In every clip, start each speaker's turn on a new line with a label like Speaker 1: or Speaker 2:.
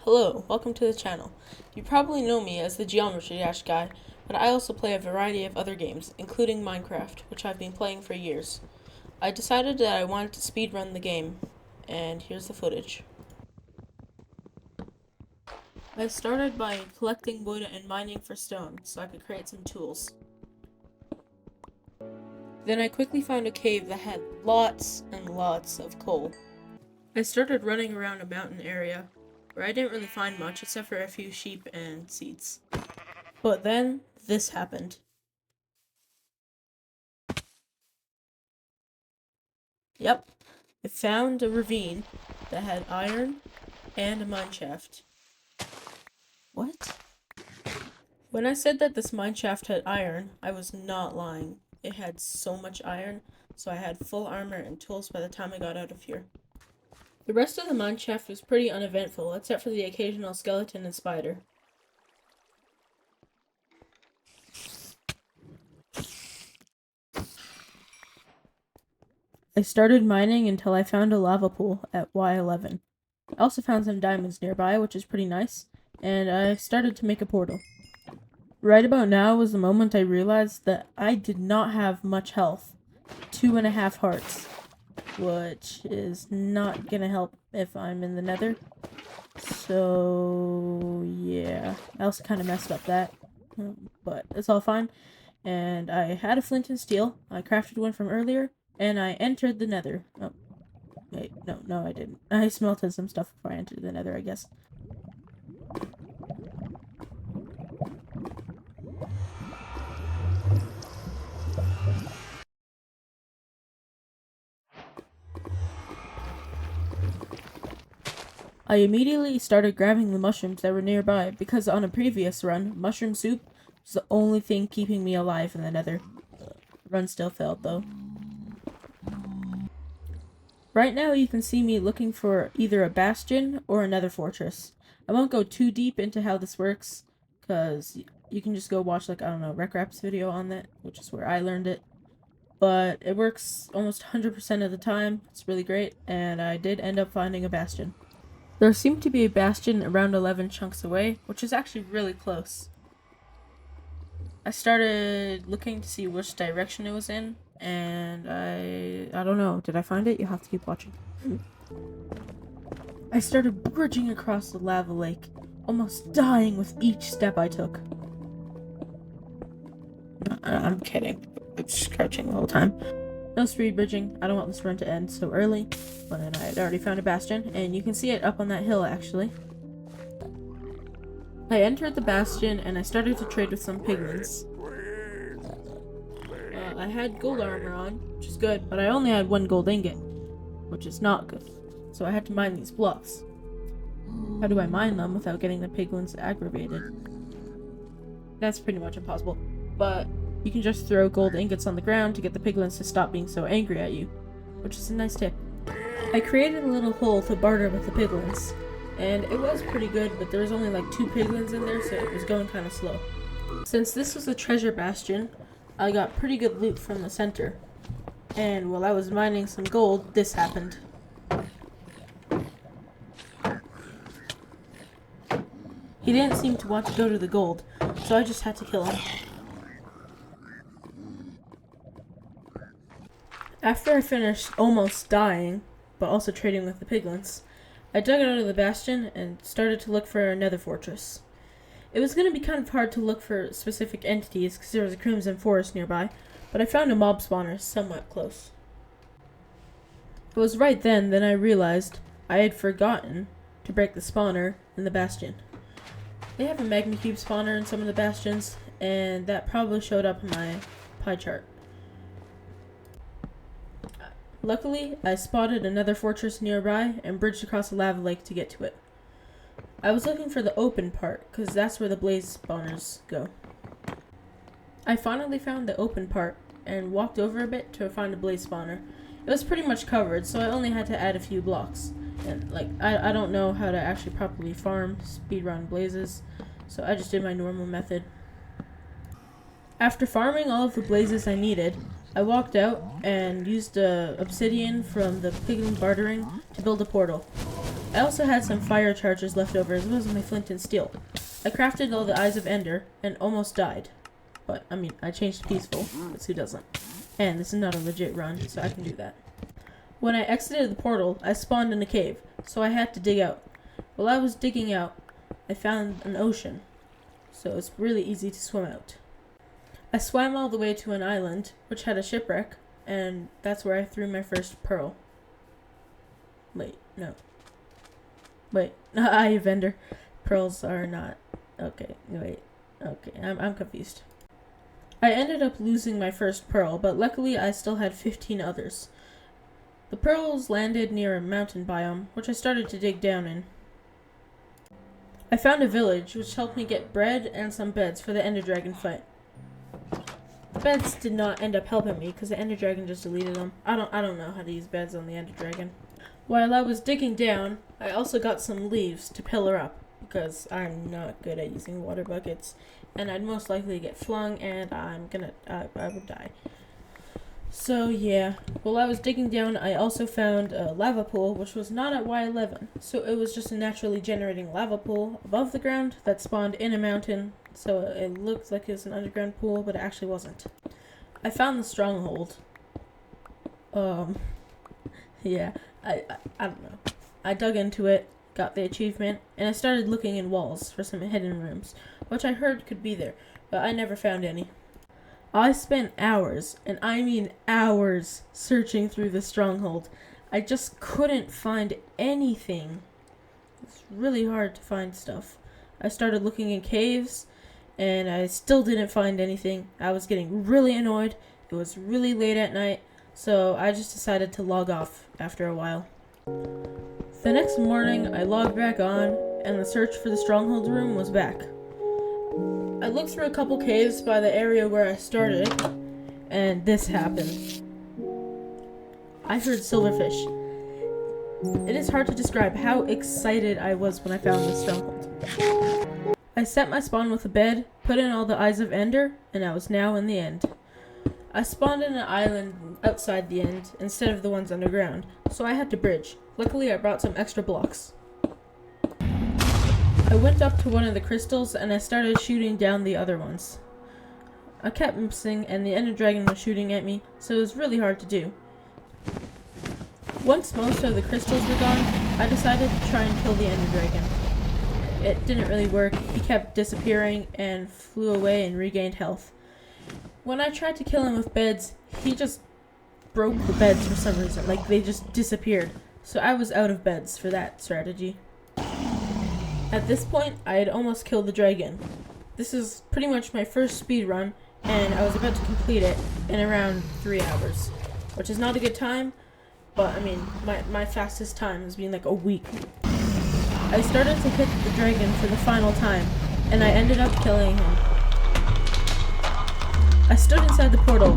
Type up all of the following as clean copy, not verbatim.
Speaker 1: Hello, welcome to the channel. You probably know me as the Geometry Dash guy, but I also play a variety of other games, including Minecraft, which I've been playing for years. I decided that I wanted to speedrun the game, and here's the footage. I started by collecting wood and mining for stone, so I could create some tools. Then I quickly found a cave that had lots and lots of coal. I started running around a mountain area, where I didn't really find much except for a few sheep and seeds. But then, this happened. Yep, I found a ravine that had iron and a mine shaft. What? When I said that this mine shaft had iron, I was not lying. It had so much iron, so I had full armor and tools by the time I got out of here. The rest of the mine shaft was pretty uneventful, except for the occasional skeleton and spider. I started mining until I found a lava pool at Y11. I also found some diamonds nearby, which is pretty nice, and I started to make a portal. Right about now was the moment I realized that I did not have much health. 2.5 hearts, which is not gonna help if I'm in the Nether. So, yeah. I also kind of messed up that, but it's all fine. And I had a flint and steel. I crafted one from earlier, and I entered the Nether. Oh, wait, no, I didn't. I smelted some stuff before I entered the Nether, I guess. I immediately started grabbing the mushrooms that were nearby because on a previous run, mushroom soup was the only thing keeping me alive in the Nether. The run still failed though. Right now you can see me looking for either a bastion or another fortress. I won't go too deep into how this works because you can just go watch like, I don't know, RecRap's video on that, which is where I learned it. But it works almost 100% of the time. It's really great, and I did end up finding a bastion. There seemed to be a bastion around 11 chunks away, which is actually really close. I started looking to see which direction it was in, and I don't know. Did I find it? You'll have to keep watching. I started bridging across the lava lake, almost dying with each step I took. I'm kidding. I'm just crouching the whole time. No speed bridging. I don't want this run to end so early. But I had already found a bastion, and you can see it up on that hill, actually. I entered the bastion, and I started to trade with some piglins. I had gold armor on, which is good, but I only had 1 gold ingot, which is not good. So I had to mine these blocks. How do I mine them without getting the piglins aggravated? That's pretty much impossible, but you can just throw gold ingots on the ground to get the piglins to stop being so angry at you, which is a nice tip. I created a little hole to barter with the piglins, and it was pretty good, but there was only like 2 piglins in there, so it was going kind of slow. Since this was a treasure bastion, I got pretty good loot from the center, and while I was mining some gold, this happened. He didn't seem to want to go to the gold, so I just had to kill him. After I finished almost dying, but also trading with the piglins, I dug out of the bastion and started to look for another fortress. It was going to be kind of hard to look for specific entities because there was a crimson forest nearby, but I found a mob spawner somewhat close. It was right then that I realized I had forgotten to break the spawner in the bastion. They have a magma cube spawner in some of the bastions, and that probably showed up in my pie chart. Luckily, I spotted another fortress nearby and bridged across the lava lake to get to it. I was looking for the open part, because that's where the blaze spawners go. I finally found the open part, and walked over a bit to find a blaze spawner. It was pretty much covered, so I only had to add a few blocks. And, I don't know how to actually properly farm speedrun blazes, so I just did my normal method. After farming all of the blazes I needed, I walked out and used the obsidian from the piglin bartering to build a portal. I also had some fire charges left over as well as my flint and steel. I crafted all the Eyes of Ender and almost died. But, I mean, I changed to peaceful, because who doesn't? And this is not a legit run, so I can do that. When I exited the portal, I spawned in a cave, so I had to dig out. While I was digging out, I found an ocean, so it's really easy to swim out. I swam all the way to an island, which had a shipwreck, and that's where I threw my first pearl. Wait, no. Wait, Eye of Ender. Pearls are not. Okay, wait. Okay, I'm confused. I ended up losing my first pearl, but luckily I still had 15 others. The pearls landed near a mountain biome, which I started to dig down in. I found a village, which helped me get bread and some beds for the Ender Dragon fight. The beds did not end up helping me, because the Ender Dragon just deleted them. I don't know how to use beds on the Ender Dragon. While I was digging down, I also got some leaves to pillar up, because I'm not good at using water buckets, and I'd most likely get flung, and I would die. So yeah, while I was digging down, I also found a lava pool, which was not at Y11, so it was just a naturally generating lava pool above the ground that spawned in a mountain, so it looked like it was an underground pool, but it actually wasn't. I found the stronghold. Yeah, I don't know. I dug into it, got the achievement, and I started looking in walls for some hidden rooms, which I heard could be there, but I never found any. I spent hours, and I mean hours, searching through the stronghold. I just couldn't find anything. It's really hard to find stuff. I started looking in caves, and I still didn't find anything. I was getting really annoyed. It was really late at night, so I just decided to log off after a while. The next morning, I logged back on, and the search for the stronghold room was back. I looked through a couple caves by the area where I started, and this happened. I heard silverfish. It is hard to describe how excited I was when I found this stronghold. I set my spawn with a bed, put in all the Eyes of Ender, and I was now in the end. I spawned in an island outside the end, instead of the ones underground, so I had to bridge. Luckily, I brought some extra blocks. I went up to one of the crystals, and I started shooting down the other ones. I kept missing, and the Ender Dragon was shooting at me, so it was really hard to do. Once most of the crystals were gone, I decided to try and kill the Ender Dragon. It didn't really work. He kept disappearing and flew away and regained health. When I tried to kill him with beds, he just broke the beds for some reason. Like, they just disappeared. So I was out of beds for that strategy. At this point, I had almost killed the dragon. This is pretty much my first speed run, and I was about to complete it in around 3 hours. Which is not a good time, but I mean, my fastest time has been like a week. I started to hit the dragon for the final time, and I ended up killing him. I stood inside the portal,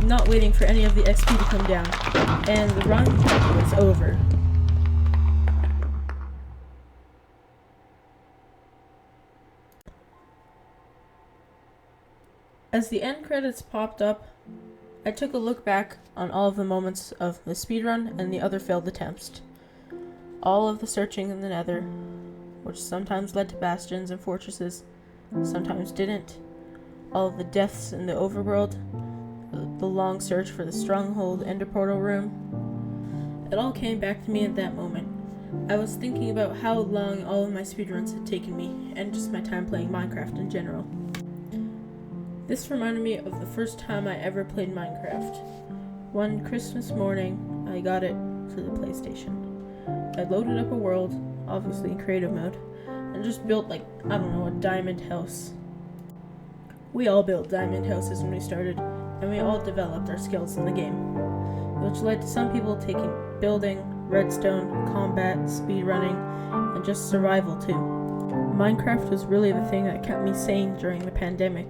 Speaker 1: not waiting for any of the XP to come down, and the run was over. As the end credits popped up, I took a look back on all of the moments of the speedrun and the other failed attempts. All of the searching in the Nether, which sometimes led to bastions and fortresses, sometimes didn't. All of the deaths in the Overworld, the long search for the stronghold Ender Portal room. It all came back to me at that moment. I was thinking about how long all of my speedruns had taken me, and just my time playing Minecraft in general. This reminded me of the first time I ever played Minecraft. One Christmas morning, I got it for the PlayStation. I loaded up a world, obviously in creative mode, and just built like, I don't know, a diamond house. We all built diamond houses when we started, and we all developed our skills in the game, which led to some people taking building, redstone, combat, speedrunning, and just survival too. Minecraft was really the thing that kept me sane during the pandemic.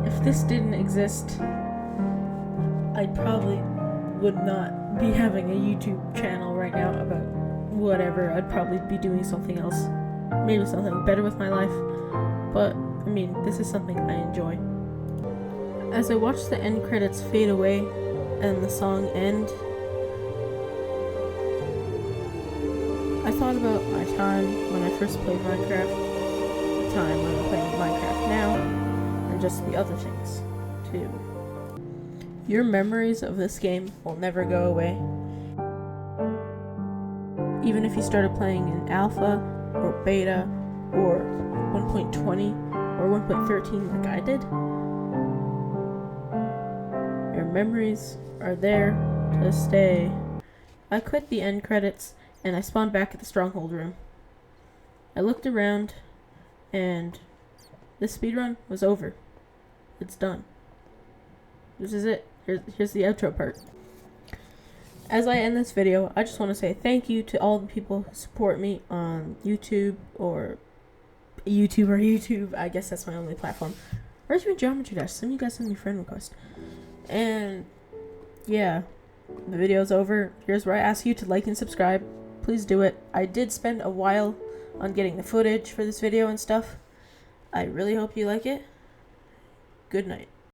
Speaker 1: If this didn't exist, I probably would not be having a YouTube channel right now about whatever. I'd probably be doing something else. Maybe something better with my life. But, I mean, this is something I enjoy. As I watched the end credits fade away and the song end, I thought about my time when I first played Minecraft, the time when I'm playing Minecraft now, and just the other things, too. Your memories of this game will never go away. Even if you started playing in alpha, or beta, or 1.20, or 1.13 like I did, your memories are there to stay. I quit the end credits, and I spawned back at the stronghold room. I looked around, and this speedrun was over. It's done. This is it. Here's the outro part. As I end this video, I just want to say thank you to all the people who support me on YouTube, or YouTube, I guess that's my only platform. Where's my Geometry Dash? Some of you guys send me a friend request. And yeah, the video's over. Here's where I ask you to like and subscribe. Please do it. I did spend a while on getting the footage for this video and stuff. I really hope you like it. Good night.